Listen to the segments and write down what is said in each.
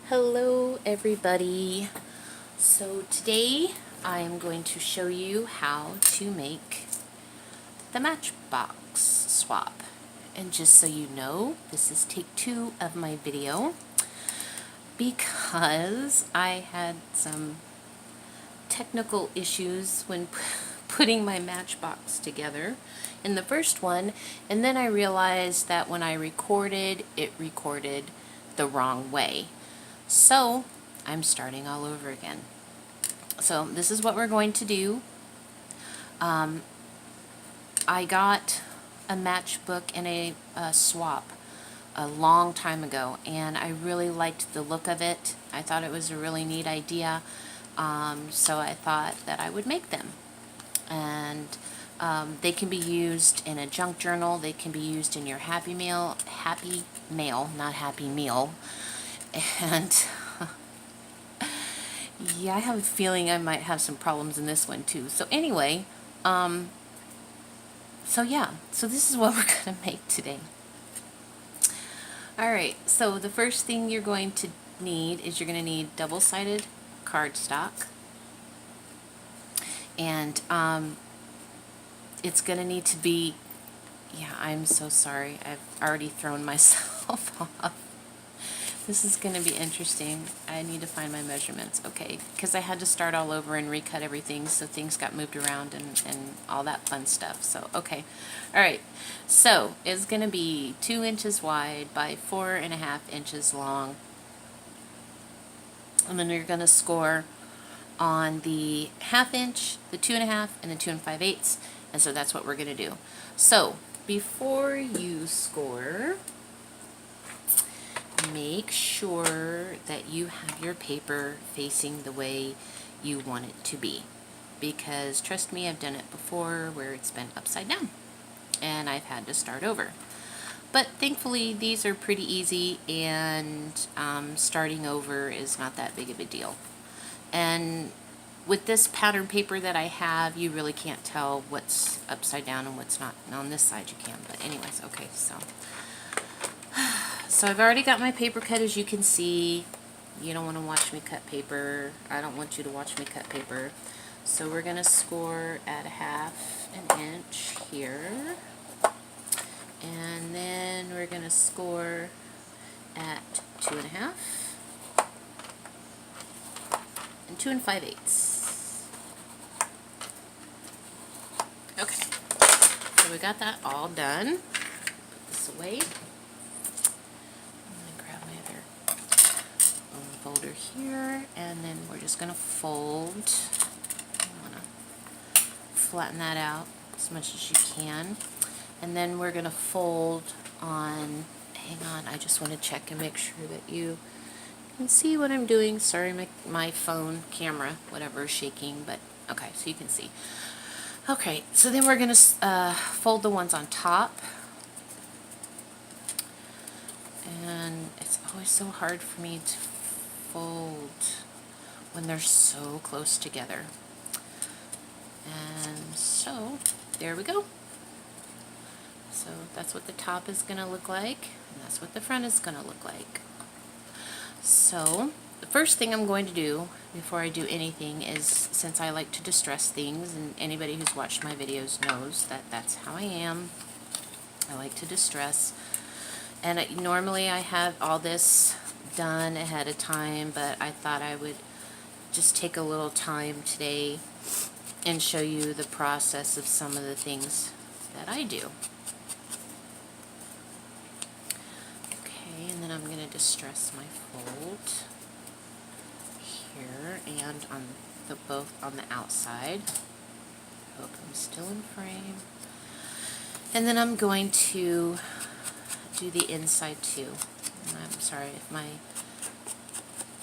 Hello everybody. So today I am going to show you how to make the Matchbox swap. And just so you know, this is take 2 of my video because I had some technical issues when putting my Matchbox together in the first one, and then I realized that when I recorded, it recorded the wrong way. So I'm starting all over again. So this is what we're going to do. I got a matchbook and a swap a long time ago, and I really liked the look of it. I thought it was a really neat idea, so I thought that I would make them. And they can be used in a junk journal. They can be used in your Happy Mail, not Happy Meal. And yeah, I have a feeling I might have some problems in this one too. So anyway, so this is what we're going to make today. Alright, so the first thing you're going to need is you're going to need double-sided cardstock. And it's going to need to be, yeah, I'm so sorry. I've already thrown myself off. This is going to be interesting. I need to find my measurements. Okay, because I had to start all over and recut everything, so things got moved around and all that fun stuff. So, okay. Alright, so it's going to be 2 inches wide by 4.5 inches long. And then you're going to score on the 1/2 inch, the 2.5, and the 2 5/8. And so that's what we're going to do. So, before you score, make sure that you have your paper facing the way you want it to be, because trust me, I've done it before where it's been upside down and I've had to start over. But thankfully these are pretty easy, and starting over is not that big of a deal. And with this pattern paper that I have, you really can't tell what's upside down and what's not. And on this side you can, but anyways, okay, so I've already got my paper cut, as you can see. You don't want to watch me cut paper. I don't want you to watch me cut paper. So we're going to score at 1/2 inch here. And then we're going to score at 2.5 and 2 5/8. Okay, so we got that all done. Put this away. Folder here, and then we're just going to fold. I want to flatten that out as much as you can, and then we're going to fold on, hang on, I just want to check and make sure that you can see what I'm doing. Sorry, my phone camera, whatever, is shaking, but okay, so you can see. Okay, so then we're going to fold the ones on top. And it's always so hard for me to fold when they're so close together. And so there we go. So that's what the top is going to look like, and that's what the front is going to look like. So the first thing I'm going to do before I do anything is, since I like to distress things, and anybody who's watched my videos knows that that's how I am, I like to distress. And normally I have all this done ahead of time, but I thought I would just take a little time today and show you the process of some of the things that I do. Okay, and then I'm going to distress my fold here and on both on the outside. Hope I'm still in frame. And then I'm going to do the inside too. And I'm sorry if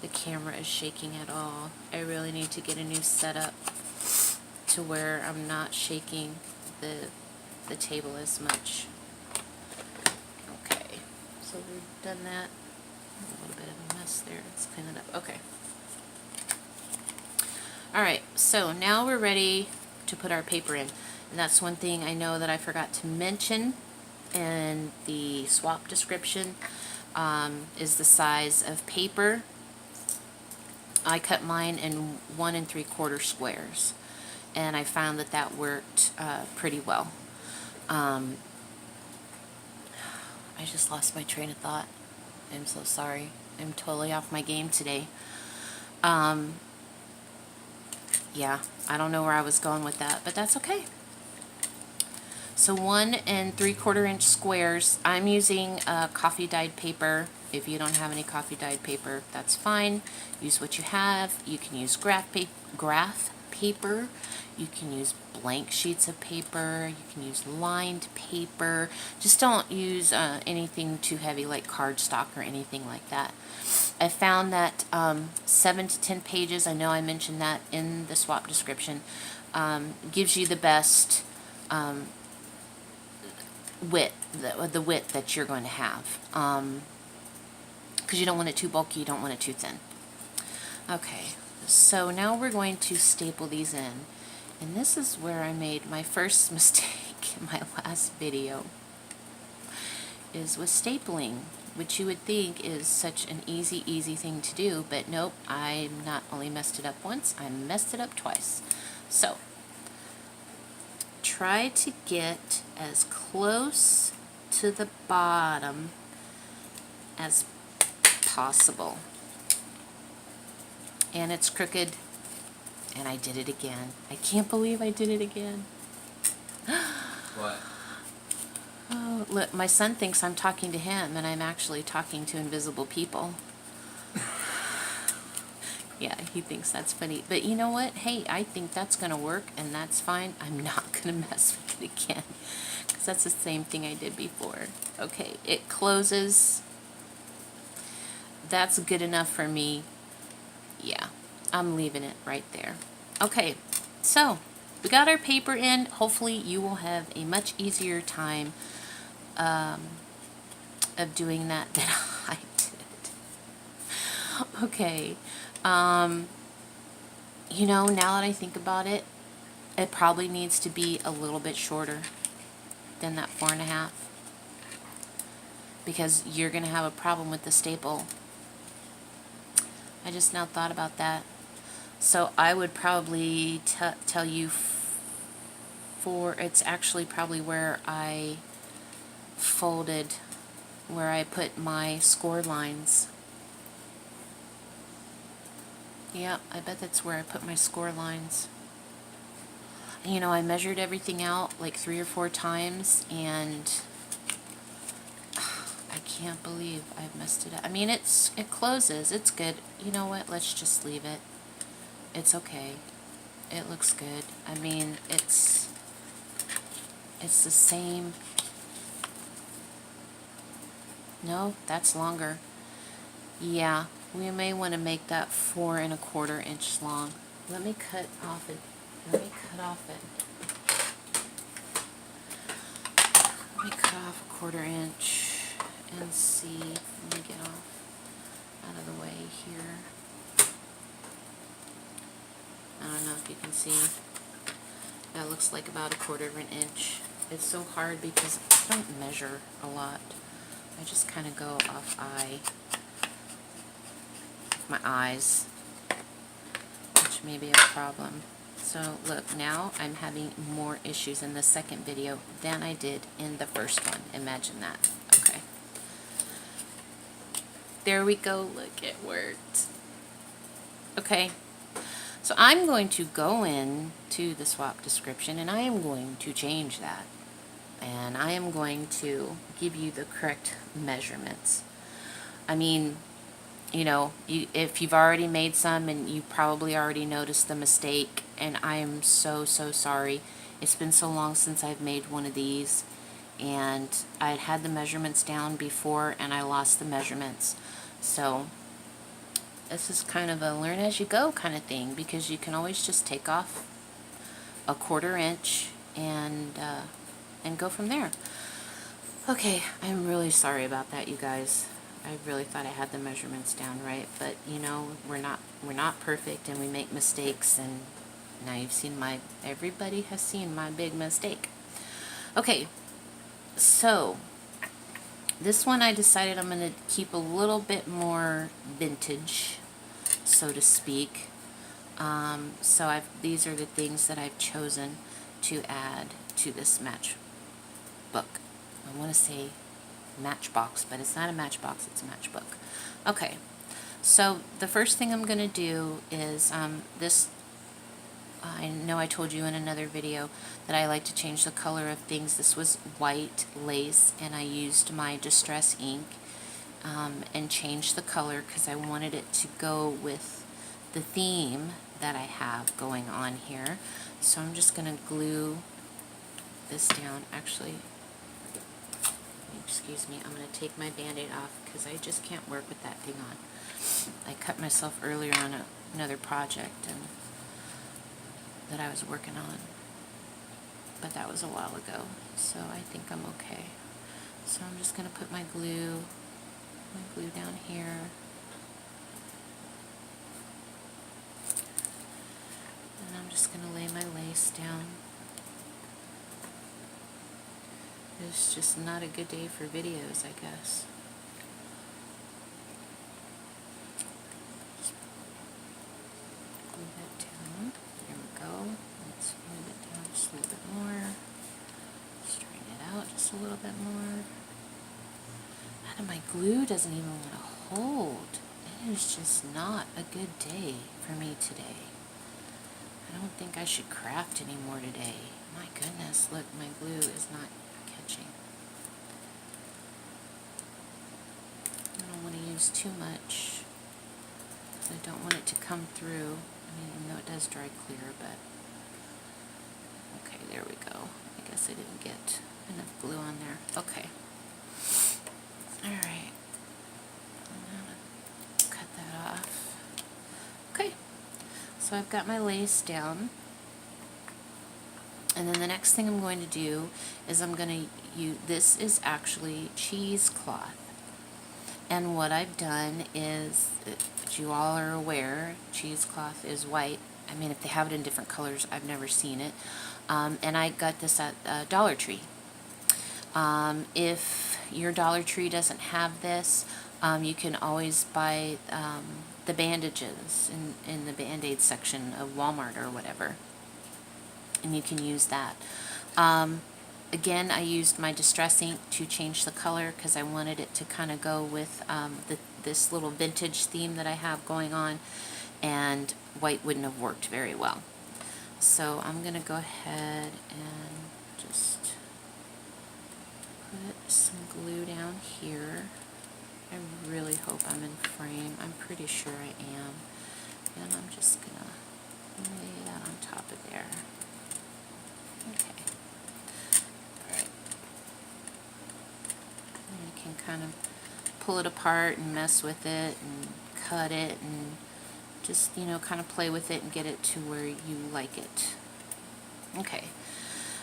the camera is shaking at all. I really need to get a new setup to where I'm not shaking the table as much. Okay, so we've done that. A little bit of a mess there. Let's clean it up. Okay. Alright, so now we're ready to put our paper in. And that's one thing I know that I forgot to mention in the swap description, is the size of paper I cut mine in 1 3/4 squares, and I found that that worked pretty well. I just lost my train of thought. I'm so sorry. I'm totally off my game today. Yeah, I don't know where I was going with that, but that's okay. So 1 3/4 inch squares. I'm using coffee dyed paper. If you don't have any coffee dyed paper, that's fine. Use what you have. You can use graph paper. You can use blank sheets of paper. You can use lined paper. Just don't use anything too heavy like cardstock or anything like that. I found that 7 to 10 pages, I know I mentioned that in the swap description, gives you the best width, the width that you're going to have. Because you don't want it too bulky, you don't want it too thin. Okay, so now we're going to staple these in. And this is where I made my first mistake in my last video, is with stapling, which you would think is such an easy thing to do, but nope, I not only messed it up once, I messed it up twice. So, try to get as close to the bottom as possible. And it's crooked, and I did it again. I can't believe I did it again. What? Oh, look, my son thinks I'm talking to him, and I'm actually talking to invisible people. Yeah, he thinks that's funny. But you know what? Hey, I think that's going to work, and that's fine. I'm not going to mess with it again, because that's the same thing I did before. Okay, it closes. That's good enough for me. Yeah, I'm leaving it right there. Okay, so we got our paper in. Hopefully you will have a much easier time of doing that than I did. Okay, you know, now that I think about it, it probably needs to be a little bit shorter than that 4.5, because you're going to have a problem with the staple. I just now thought about that. So I would probably tell you it's actually probably where I folded, where I put my score lines. Yeah, I bet that's where I put my score lines. You know, I measured everything out like 3 or 4 times, and I can't believe I've messed it up. I mean, it closes. It's good. You know what? Let's just leave it. It's okay. It looks good. I mean, it's the same. No, that's longer. Yeah, we may want to make that 4 1/4 inch long. Let me cut off it. Let me cut off 1/4 inch and see. Let me get off out of the way here. I don't know if you can see. That looks like about 1/4 inch. It's so hard because I don't measure a lot. I just kind of go off my eyes, which may be a problem. So look, now I'm having more issues in the second video than I did in the first one. Imagine that. Okay. There we go. Look, it worked. Okay. So I'm going to go in to the swap description, and I am going to change that. And I am going to give you the correct measurements. I mean, you know, if you've already made some, and you probably already noticed the mistake, and I am so sorry. It's been so long since I've made one of these, and I had the measurements down before, and I lost the measurements. So this is kind of a learn as you go kind of thing, because you can always just take off 1/4 inch and go from there. Okay, I'm really sorry about that, you guys. I really thought I had the measurements down right, but you know, we're not perfect, and we make mistakes, and now you've seen everybody has seen my big mistake. Okay, so this one I decided I'm going to keep a little bit more vintage. so to speak. So these are the things that I've chosen to add to this matchbook. I want to say matchbox, but it's not a matchbox, it's a matchbook. Okay, so the first thing I'm going to do is this. I know I told you in another video that I like to change the color of things. This was white lace, and I used my Distress ink and changed the color because I wanted it to go with the theme that I have going on here. So I'm just going to glue this down. Actually, excuse me, I'm going to take my Band-Aid off because I just can't work with that thing on. I cut myself earlier on another project and that I was working on, but that was a while ago, so I think I'm okay. So I'm just going to put my glue down here. And I'm just going to lay my lace down. It's just not a good day for videos, I guess. Just glue that down. There we go. Let's move it down just a little bit more. Straighten it out just a little bit more. And my glue doesn't even want to hold. It is just not a good day for me today. I don't think I should craft anymore today. My goodness, look, my glue is not catching. I don't want to use too much because I don't want it to come through. I mean, even though it does dry clear, but okay, there we go. I guess I didn't get enough glue on there. Okay. Alright. I'm gonna cut that off. Okay. So I've got my lace down. And then the next thing I'm going to do is I'm going to use, this is actually cheesecloth. And what I've done is, as you all are aware, cheesecloth is white. I mean, if they have it in different colors, I've never seen it. And I got this at Dollar Tree. If your Dollar Tree doesn't have this, you can always buy the bandages in the Band-Aid section of Walmart or whatever. And you can use that. Again, I used my Distress ink to change the color because I wanted it to kind of go with this little vintage theme that I have going on, and white wouldn't have worked very well. So I'm going to go ahead and just put some glue down here. I really hope I'm in frame. I'm pretty sure I am. And I'm just going to lay that on top of there. Okay. Alright. And you can kind of pull it apart and mess with it and cut it and just, you know, kind of play with it and get it to where you like it. Okay.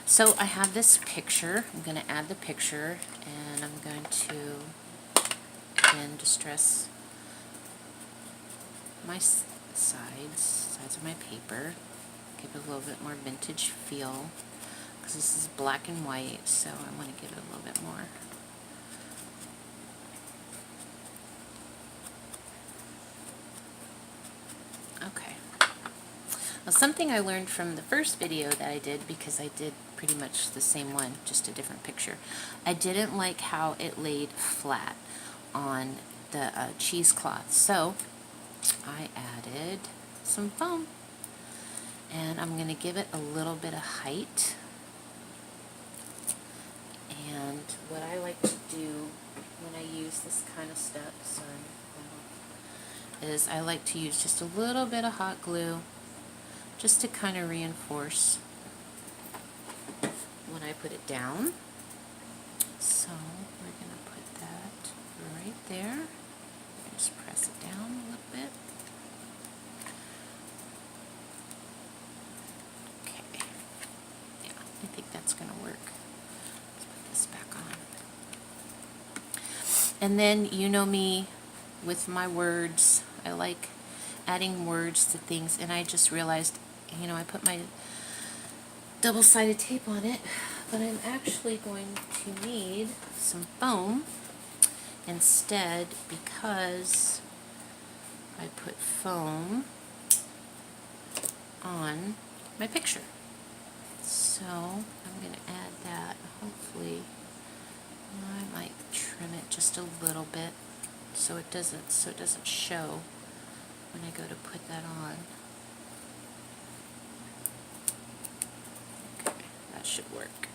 So I have this picture. I'm going to add the picture, and I'm going to, again, distress my sides of my paper. Give it a little bit more vintage feel, because this is black and white, so I want to give it a little bit more. Okay. Now, something I learned from the first video that I did, because I did pretty much the same one, just a different picture, I didn't like how it laid flat on the cheesecloth, so I added some foam. And I'm going to give it a little bit of height. And what I like to do when I use this kind of stuff, is I like to use just a little bit of hot glue just to kind of reinforce when I put it down. So we're going to put that right there. Just press it down a little bit. I think that's going to work. Let's put this back on. And then, you know me with my words. I like adding words to things, and I just realized, you know, I put my double-sided tape on it, but I'm actually going to need some foam instead, because I put foam on my picture. So I'm going to add that. Hopefully, I might trim it just a little bit so it doesn't show when I go to put that on. Okay, that should work.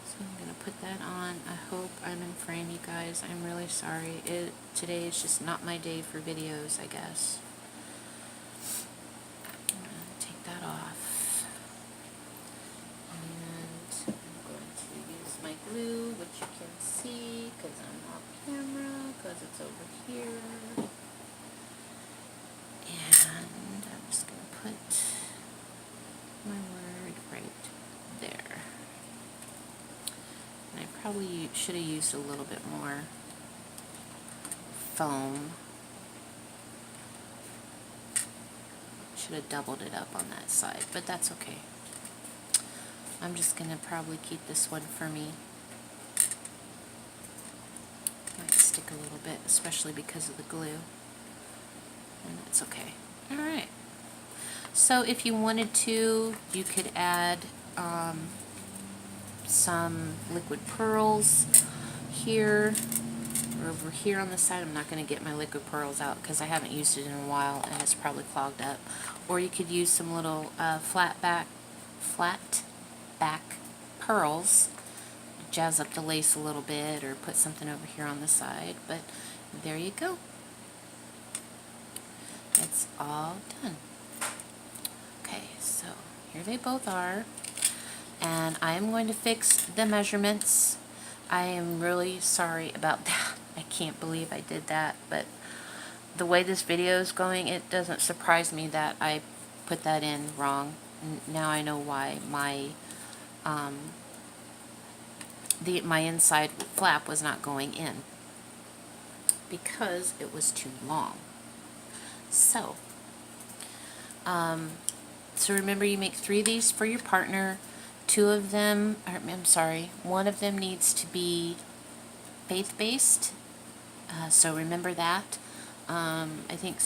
So I'm going to put that on. I hope I'm in frame, you guys. I'm really sorry. Today is just not my day for videos, I guess. I'm going to take that off. And I'm going to use my glue, which you can see because I'm off camera, because it's over here. And I'm just going to put my word right there. And I probably should have used a little bit more foam. Should have doubled it up on that side, but that's okay. I'm just going to probably keep this one for me. Might stick a little bit, especially because of the glue. And that's okay. Alright. So if you wanted to, you could add some liquid pearls here or over here on the side. I'm not going to get my liquid pearls out because I haven't used it in a while and it's probably clogged up. Or you could use some little flat back pearls, jazz up the lace a little bit, or put something over here on the side. But there you go. It's all done. Okay, so here they both are. And I am going to fix the measurements. I am really sorry about that. I can't believe I did that, but the way this video is going, it doesn't surprise me that I put that in wrong. Now I know why my my inside flap was not going in, because it was too long. So remember, you make 3 of these for your partner. 2 of them, I'm sorry, 1 of them needs to be faith-based. So remember that. I think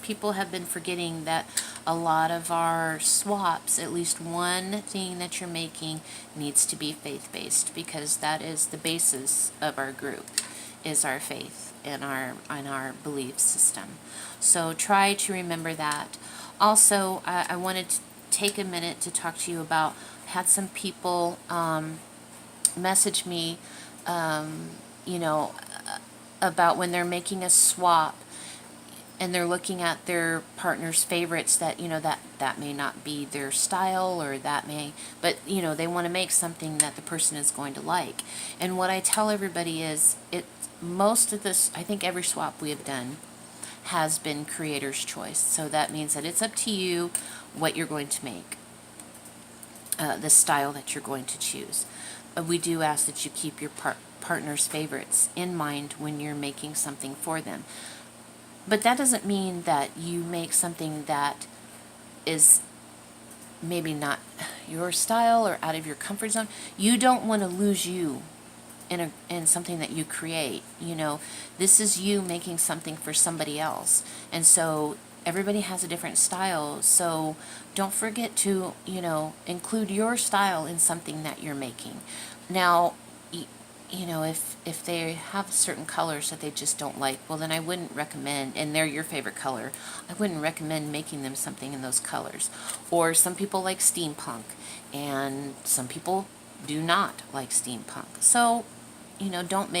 people have been forgetting that a lot of our swaps, at least one thing that you're making needs to be faith-based, because that is the basis of our group, is our faith and our belief system. So try to remember that. Also, I wanted to take a minute to talk to you about, had some people message me, you know, about when they're making a swap and they're looking at their partner's favorites, that, you know, that may not be their style, or that may, but, you know, they want to make something that the person is going to like. And what I tell everybody is, most of this, I think every swap we have done has been creator's choice. So that means that it's up to you what you're going to make, the style that you're going to choose. We do ask that you keep your partner's favorites in mind when you're making something for them. But that doesn't mean that you make something that is maybe not your style or out of your comfort zone. You don't want to lose you in something that you create. You know, this is you making something for somebody else, and so everybody has a different style. So don't forget to, you know, include your style in something that you're making. Now, you know, if they have certain colors that they just don't like, well, then I wouldn't recommend, and they're your favorite color, I wouldn't recommend making them something in those colors. Or some people like steampunk, and some people do not like steampunk. So, you know, don't make